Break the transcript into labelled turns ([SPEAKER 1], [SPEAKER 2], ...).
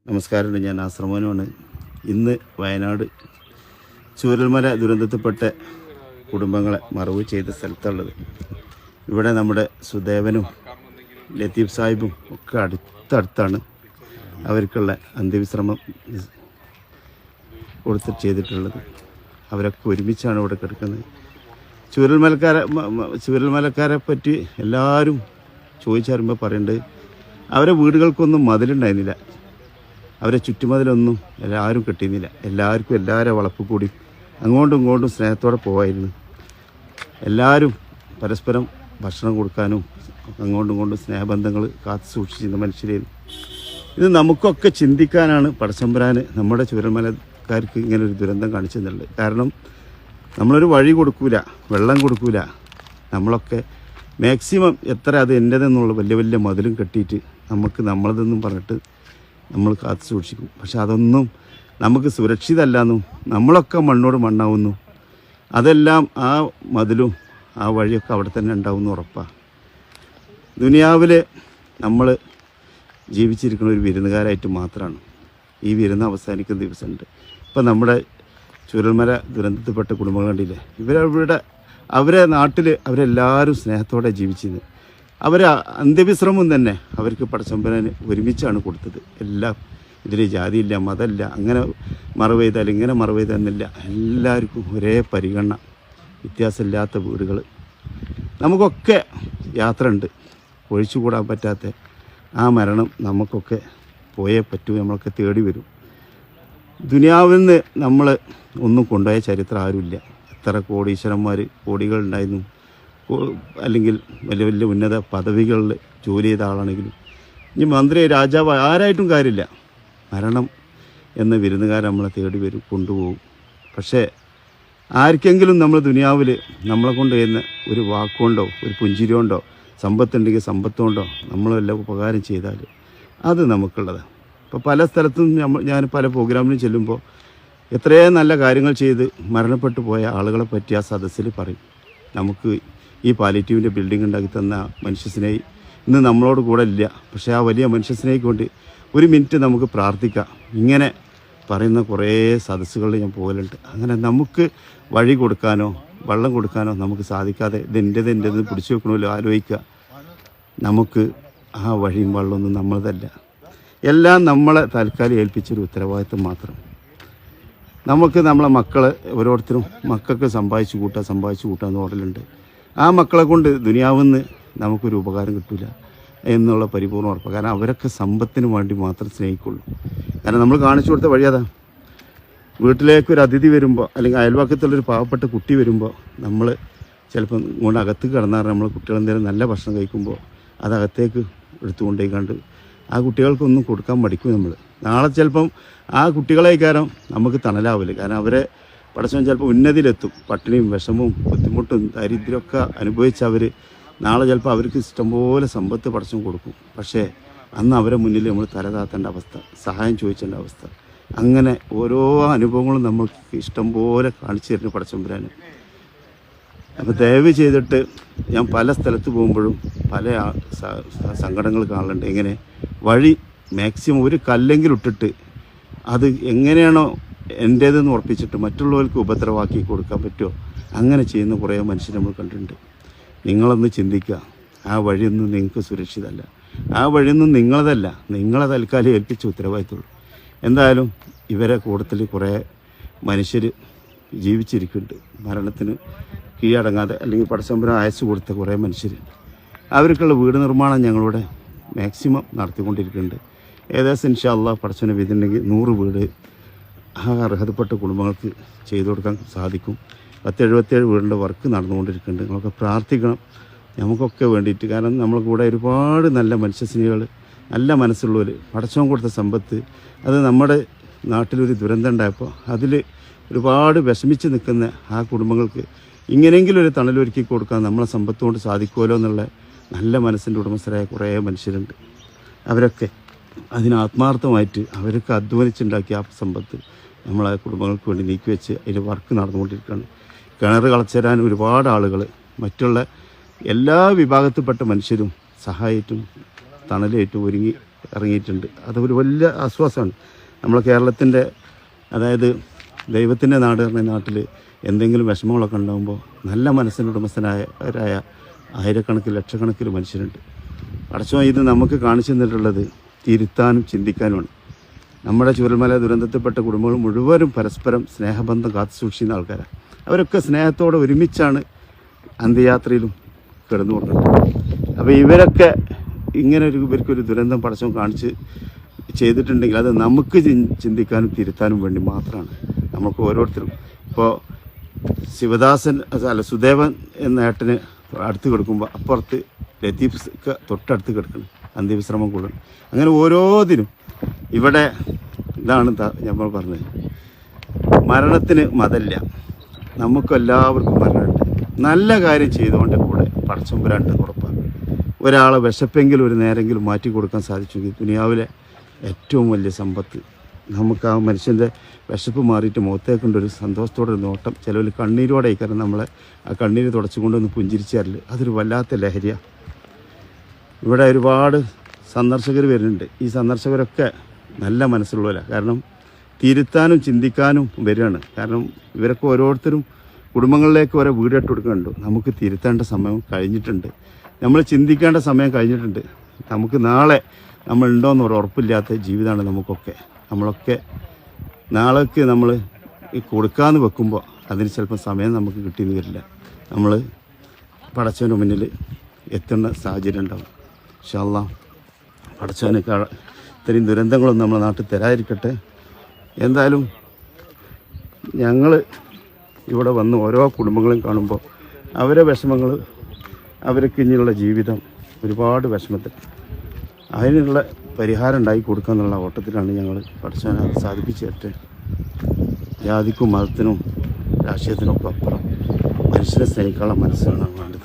[SPEAKER 1] നമസ്കാരമുണ്ട്. ഞാൻ ആശ്രമോനാണ്. ഇന്ന് വയനാട് ചൂരൽമല ദുരന്തത്തിൽപ്പെട്ട കുടുംബങ്ങളെ മറവ് ചെയ്ത സ്ഥലത്തുള്ളത്. ഇവിടെ നമ്മുടെ സുദേവനും ലത്തീഫ് സാഹിബും ഒക്കെ അടുത്തടുത്താണ് അവർക്കുള്ള അന്ത്യവിശ്രമം ചെയ്തിട്ടുള്ളത്. അവരൊക്കെ ഒരുമിച്ചാണ് ഇവിടെ കിടക്കുന്നത്. ചൂരൽമലക്കാരെ പറ്റി എല്ലാവരും ചോദിച്ചറിയുമ്പോൾ പറയുന്നുണ്ട്, അവരെ വീടുകൾക്കൊന്നും മതിലുണ്ടായിരുന്നില്ല, അവരെ ചുറ്റുമതിലൊന്നും എല്ലാവരും കെട്ടിയിരുന്നില്ല. എല്ലാവർക്കും എല്ലാവരുടെ വളപ്പ് കൂടി അങ്ങോട്ടും ഇങ്ങോട്ടും സ്നേഹത്തോടെ പോവായിരുന്നു. എല്ലാവരും പരസ്പരം ഭക്ഷണം കൊടുക്കാനും അങ്ങോട്ടും ഇങ്ങോട്ടും സ്നേഹബന്ധങ്ങൾ കാത്തു സൂക്ഷിച്ചിരുന്ന മനുഷ്യരായിരുന്നു. ഇത് നമുക്കൊക്കെ ചിന്തിക്കാനാണ് പടച്ചമ്പുരാൻ നമ്മുടെ ചൂരൽമലക്കാർക്ക് ഇങ്ങനെ ഒരു ദുരന്തം കാണിച്ചെന്നുള്ളത്. കാരണം നമ്മളൊരു വഴി കൊടുക്കൂല, വെള്ളം കൊടുക്കൂല, നമ്മളൊക്കെ മാക്സിമം എത്ര അത് എൻ്റെതെന്നുള്ള വലിയ വലിയ മതിലും കെട്ടിയിട്ട് നമുക്ക് നമ്മളതെന്നും പറഞ്ഞിട്ട് നമ്മൾ കാത്തു സൂക്ഷിക്കും. പക്ഷെ അതൊന്നും നമുക്ക് സുരക്ഷിതമല്ലെന്നും നമ്മളൊക്കെ മണ്ണോട് മണ്ണാവുന്നു. അതെല്ലാം ആ മതിലും ആ വഴിയൊക്കെ അവിടെ തന്നെ ഉണ്ടാവുമെന്ന് ഉറപ്പാണ്. ദുനിയാവിൽ നമ്മൾ ജീവിച്ചിരിക്കുന്ന ഒരു വിരുന്നുകാരായിട്ട് മാത്രമാണ്. ഈ വിരുന്ന് അവസാനിക്കുന്ന ദിവസമുണ്ട്. ഇപ്പം നമ്മുടെ ചൂരൽമല ദുരന്തത്തിൽപ്പെട്ട കുടുംബങ്ങൾ കണ്ടില്ലേ, അവരെ നാട്ടിൽ അവരെല്ലാവരും സ്നേഹത്തോടെ ജീവിച്ചിരുന്നത്. അവരെ അന്ത്യവിശ്രമം തന്നെ അവർക്ക് പടച്ചമ്പുരാൻ ഒരുമിച്ചാണ് കൊടുത്തത്. എല്ലാം ഇതിൽ ജാതിയില്ല, മതമില്ല, അങ്ങനെ മറവ് ചെയ്താൽ ഇങ്ങനെ മറവ് ചെയ്തെന്നില്ല, എല്ലാവർക്കും ഒരേ പരിഗണന, വ്യത്യാസമില്ലാത്ത വീടുകൾ. നമുക്കൊക്കെ യാത്ര ഉണ്ട്, ഒഴിച്ചുകൂടാൻ പറ്റാത്ത ആ മരണം നമുക്കൊക്കെ പോയേ പറ്റൂ, നമ്മളൊക്കെ തേടി വരും. ദുനിയാവിൽ നിന്ന് നമ്മൾ ഒന്നും കൊണ്ടുപോയ ചരിത്രം ആരുമില്ല. എത്ര കോടീശ്വരന്മാർ കോടികളുണ്ടായിരുന്നു, അല്ലെങ്കിൽ വലിയ വലിയ ഉന്നത പദവികളിൽ ജോലി ചെയ്ത ആളാണെങ്കിലും, ഇനി മന്ത്രി രാജാവ് ആരായിട്ടും കാര്യമില്ല, മരണം എന്ന വിരുന്നുകാരൻ നമ്മളെ തേടി വരും, കൊണ്ടുപോകും. പക്ഷേ ആർക്കെങ്കിലും നമ്മൾ ദുനിയാവിൽ നമ്മളെ കൊണ്ട് ചെയ്യുന്ന ഒരു വാക്കുകൊണ്ടോ ഒരു പുഞ്ചിരി കൊണ്ടോ സമ്പത്തുണ്ടെങ്കിൽ സമ്പത്തുകൊണ്ടോ നമ്മൾ വല്ല ഉപകാരം ചെയ്താൽ അത് നമുക്കുള്ളതാണ്. ഇപ്പോൾ പല സ്ഥലത്തും ഞാൻ പല പ്രോഗ്രാമിനും ചെല്ലുമ്പോൾ എത്രയും നല്ല കാര്യങ്ങൾ ചെയ്ത് മരണപ്പെട്ടു പോയ ആളുകളെ പറ്റി ആ സദസ്സിൽ പറയും. നമുക്ക് ഈ പാലിറ്റീവിൻ്റെ ബിൽഡിംഗ് ഉണ്ടാക്കി തന്ന മനുഷ്യസ്നേഹി ഇന്ന് നമ്മളോട് കൂടെ ഇല്ല, പക്ഷേ ആ വലിയ മനുഷ്യസ്നേഹിക്ക് കൊണ്ട് ഒരു മിനിറ്റ് നമുക്ക് പ്രാർത്ഥിക്കാം. ഇങ്ങനെ പറയുന്ന കുറേ സദസ്സുകളിൽ ഞാൻ പോകലുണ്ട്. അങ്ങനെ നമുക്ക് വഴി കൊടുക്കാനോ വെള്ളം കൊടുക്കാനോ നമുക്ക് സാധിക്കാതെ ഇതെൻ്റെത് പിടിച്ചു വെക്കണമല്ലോ ആലോചിക്കുക. നമുക്ക് ആ വഴിയും വെള്ളമൊന്നും നമ്മളതല്ല, എല്ലാം നമ്മളെ തൽക്കാലം ഏൽപ്പിച്ചൊരു ഉത്തരവാദിത്വം മാത്രം. നമുക്ക് നമ്മളെ മക്കളെ ഓരോരുത്തരും മക്കൾക്ക് സമ്പാദിച്ചു കൂട്ടാന്ന് ഓർഡലുണ്ട്. ആ മക്കളെ കൊണ്ട് ദുനിയാവിന്ന് നമുക്കൊരു ഉപകാരം കിട്ടില്ല എന്നുള്ള പരിപൂർണ്ണ ഉറപ്പ്. കാരണം അവരൊക്കെ സമ്പത്തിന് വേണ്ടി മാത്രം സ്നേഹിക്കുള്ളൂ. കാരണം നമ്മൾ കാണിച്ചു കൊടുത്ത വഴിയതാ. വീട്ടിലേക്കൊരു അതിഥി വരുമ്പോൾ, അല്ലെങ്കിൽ അയൽവാക്കത്തുള്ളൊരു പാവപ്പെട്ട കുട്ടി വരുമ്പോൾ, നമ്മൾ ചിലപ്പം ഇങ്ങോട്ട് അകത്ത് കിടന്നാൽ നമ്മൾ കുട്ടികളെന്തെങ്കിലും നല്ല ഭക്ഷണം കഴിക്കുമ്പോൾ അതകത്തേക്ക് എടുത്തുകൊണ്ടേ കണ്ട് ആ കുട്ടികൾക്കൊന്നും കൊടുക്കാൻ മടിക്കും നമ്മൾ. നാളെ ചിലപ്പം ആ കുട്ടികളെ കാരണം നമുക്ക് തണലാവില്ല. കാരണം അവരെ പടച്ചവൻ ചിലപ്പോൾ ഉന്നതിയിലെത്തും. പട്ടിണിയും വിഷമവും ബുദ്ധിമുട്ടും ദരിദ്രമൊക്കെ അനുഭവിച്ച് അവർ നാളെ ചിലപ്പോൾ അവർക്ക് ഇഷ്ടംപോലെ സമ്പത്ത് പടച്ചവൻ കൊടുക്കും. പക്ഷേ അന്ന് അവരെ മുന്നിൽ നമ്മൾ തലതാത്തേണ്ട അവസ്ഥ, സഹായം ചോദിച്ചേണ്ട അവസ്ഥ, അങ്ങനെ ഓരോ അനുഭവങ്ങളും നമ്മൾക്ക് ഇഷ്ടംപോലെ കാണിച്ചു തരുന്ന പടച്ചവൻ. അപ്പോൾ ദയവ് ചെയ്തിട്ട് ഞാൻ പല സ്ഥലത്ത് പോകുമ്പോഴും പല സങ്കടങ്ങൾ കാണലുണ്ട്. എങ്ങനെ വഴി മാക്സിമം ഒരു കല്ലെങ്കിലും ഇട്ടിട്ട് അത് എങ്ങനെയാണോ എൻ്റേതെന്ന് ഉറപ്പിച്ചിട്ട് മറ്റുള്ളവർക്ക് ഉപദ്രവമാക്കി കൊടുക്കാൻ പറ്റുമോ അങ്ങനെ ചെയ്യുന്ന കുറേ മനുഷ്യർ നമ്മൾ കണ്ടിട്ടുണ്ട്. നിങ്ങളൊന്ന് ചിന്തിക്കുക, ആ വഴിയൊന്നും നിങ്ങൾക്ക് സുരക്ഷിതമല്ല, ആ വഴിയൊന്നും നിങ്ങളതല്ല, നിങ്ങളെ തൽക്കാലം ഏൽപ്പിച്ച ഉത്തരവാദിത്തമുള്ളൂ. എന്തായാലും ഇവരെ കൂട്ടത്തിൽ കുറേ മനുഷ്യർ ജീവിച്ചിരിക്കുന്നുണ്ട്, മരണത്തിന് കീഴടങ്ങാതെ അല്ലെങ്കിൽ പടച്ചമ്പുരാൻ അയച്ചു കൊടുത്ത കുറേ മനുഷ്യർ. അവർക്കുള്ള വീട് നിർമ്മാണം ഞങ്ങളിവിടെ മാക്സിമം നടത്തിക്കൊണ്ടിരിക്കുന്നുണ്ട്. ഏകദേശം ഇൻഷാ അല്ലാഹ് പടച്ചവനെ വിധിയുണ്ടെങ്കിൽ 100 വീട് ആ അർഹതപ്പെട്ട കുടുംബങ്ങൾക്ക് ചെയ്തു കൊടുക്കാൻ സാധിക്കും. 1077 വീടിൻ്റെ വർക്ക് നടന്നുകൊണ്ടിരിക്കുന്നുണ്ട്. നിങ്ങളൊക്കെ പ്രാർത്ഥിക്കണം നമുക്കൊക്കെ വേണ്ടിയിട്ട്. കാരണം നമ്മളെ കൂടെ ഒരുപാട് നല്ല മനുഷ്യസ്നേഹികൾ, നല്ല മനസ്സുള്ളവർ, പടച്ചവൻ കൊടുത്ത സമ്പത്ത് അത് നമ്മുടെ നാട്ടിലൊരു ദുരന്തം ഉണ്ടായപ്പോൾ അതിൽ ഒരുപാട് വിഷമിച്ച് നിൽക്കുന്ന ആ കുടുംബങ്ങൾക്ക് ഇങ്ങനെയെങ്കിലും ഒരു തണലൊരുക്കി കൊടുക്കാൻ നമ്മളെ സമ്പത്ത് കൊണ്ട് സാധിക്കുമല്ലോ എന്നുള്ള നല്ല മനസ്സിൻ്റെ ഉടമസ്ഥരായ കുറേ മനുഷ്യരുണ്ട്. അവരൊക്കെ അതിന് ആത്മാർത്ഥമായിട്ട് അവരൊക്കെ അധ്വാനിച്ചുണ്ടാക്കിയ ആ സമ്പത്ത് നമ്മളെ കുടുംബങ്ങൾക്ക് വേണ്ടി നീക്കിവെച്ച് അതിൻ്റെ വർക്ക് നടന്നുകൊണ്ടിരിക്കുകയാണ്. കിണർ കളച്ചുതരാൻ ഒരുപാട് ആളുകൾ, മറ്റുള്ള എല്ലാ വിഭാഗത്തിൽപ്പെട്ട മനുഷ്യരും സഹായിട്ടും തണലേറ്റും ഒരുങ്ങി ഇറങ്ങിയിട്ടുണ്ട്. അതൊരു വലിയ ആശ്വാസമാണ്. നമ്മളെ കേരളത്തിൻ്റെ, അതായത് ദൈവത്തിൻ്റെ നാട് പറഞ്ഞ നാട്ടിൽ എന്തെങ്കിലും വിഷമങ്ങളൊക്കെ ഉണ്ടാകുമ്പോൾ നല്ല മനസ്സിന് ഉടമസ്ഥനായവരായ ആയിരക്കണക്കിന് ലക്ഷക്കണക്കിന് മനുഷ്യരുണ്ട്. പടച്ചോൻ ഇത് നമുക്ക് കാണിച്ചു തന്നിട്ടുള്ളത് തിരുത്താനും ചിന്തിക്കാനുമാണ്. നമ്മുടെ ചൂരൽമല ദുരന്തത്തിൽപ്പെട്ട കുടുംബങ്ങൾ മുഴുവനും പരസ്പരം സ്നേഹബന്ധം കാത്തു സൂക്ഷിക്കുന്ന ആൾക്കാരാണ്. അവരൊക്കെ സ്നേഹത്തോടെ ഒരുമിച്ചാണ് അന്ത്യയാത്രയിലും കിടന്നുകൊണ്ടത്. അപ്പോൾ ഇവരൊക്കെ ഇവർക്കൊരു ദുരന്തം പടച്ചോൻ കാണിച്ച് ചെയ്തിട്ടുണ്ടെങ്കിൽ അത് നമുക്ക് ചിന്തിക്കാനും തിരുത്താനും വേണ്ടി മാത്രമാണ്. നമുക്ക് ഓരോരുത്തരും ഇപ്പോൾ ശിവദാസൻ സുദേവൻ എന്ന ഏട്ടന് അടുത്ത് കിടക്കുമ്പോൾ അപ്പുറത്ത് ലത്തീഫ് തൊട്ടടുത്ത് കിടക്കണം, അന്ത്യവിശ്രമം കൊള്ളണം. അങ്ങനെ ഓരോന്നിനും ഇവിടെ ഇതാണ് നമ്മൾ പറഞ്ഞത്, മരണത്തിന് മതമില്ല. നമുക്കെല്ലാവർക്കും മരണമുണ്ട്. നല്ല കാര്യം ചെയ്തുകൊണ്ട് കൂടെ പടച്ചമ്പുരാണ്ട് ഉറപ്പാണ്. ഒരാളെ വിശപ്പെങ്കിലും ഒരു നേരെങ്കിലും മാറ്റി കൊടുക്കാൻ സാധിച്ചെങ്കിൽ ദുനിയാവിലെ ഏറ്റവും വലിയ സമ്പത്ത്. നമുക്ക് ആ മനുഷ്യൻ്റെ വിശപ്പ് മാറിയിട്ട് മുഖത്തേക്കൊണ്ടൊരു സന്തോഷത്തോടെ നോട്ടം, ചിലവിൽ കണ്ണീരോടെ കാരണം നമ്മളെ ആ കണ്ണീര് തുടച്ചുകൊണ്ടൊന്ന് പുഞ്ചിരിച്ചാറില്ല, അതൊരു വല്ലാത്ത ലഹരിയാണ്. ഇവിടെ ഒരുപാട് സന്ദർശകർ വരുന്നുണ്ട്. ഈ സന്ദർശകരൊക്കെ നല്ല മനസ്സുള്ളവരാണ്. കാരണം തിരുത്താനും ചിന്തിക്കാനും വരികയാണ്. കാരണം ഇവരൊക്കെ ഓരോരുത്തരും കുടുംബങ്ങളിലേക്ക് ഓരോ വീടിട്ട് കൊടുക്കുന്നുണ്ട്. നമുക്ക് തിരുത്തേണ്ട സമയം കഴിഞ്ഞിട്ടുണ്ട്, നമ്മൾ ചിന്തിക്കേണ്ട സമയം കഴിഞ്ഞിട്ടുണ്ട്. നമുക്ക് നാളെ നമ്മളുണ്ടോയെന്ന് ഒരു ഉറപ്പില്ലാത്ത ജീവിതമാണ് നമുക്കൊക്കെ. നമ്മളൊക്കെ നാളേക്ക് നമ്മൾ ഈ കൊടുക്കാമെന്ന് വെക്കുമ്പോൾ അതിന് ചിലപ്പോൾ സമയം നമുക്ക് കിട്ടിയെന്ന് വരില്ല. നമ്മൾ പടച്ചവൻ്റെ മുന്നിൽ എത്തുന്ന സാഹചര്യം ഉണ്ടാവും. ഇൻഷാ അല്ലാഹ് പടച്ചവന് ഇത്രയും ദുരന്തങ്ങളൊന്നും നമ്മുടെ നാട്ടിൽ തരാതിരിക്കട്ടെ. എന്തായാലും ഞങ്ങൾ ഇവിടെ വന്ന് ഓരോ കുടുംബങ്ങളും കാണുമ്പോൾ അവരെ വിഷമങ്ങൾ, അവർക്ക് ഇനിയുള്ള ജീവിതം ഒരുപാട് വിഷമത്തിൽ, അതിനുള്ള പരിഹാരം ഉണ്ടാക്കി കൊടുക്കുക എന്നുള്ള ഓട്ടത്തിലാണ് ഞങ്ങൾ. പഠിച്ചവനെ അത് സാധിപ്പിച്ചു തരട്ടെ. ജാതിക്കും മതത്തിനും രാഷ്ട്രീയത്തിനൊക്കെ അപ്പുറം മനുഷ്യനെ സ്നേഹിക്കാനുള്ള മനസ്സാണ് വേണ്ടത്.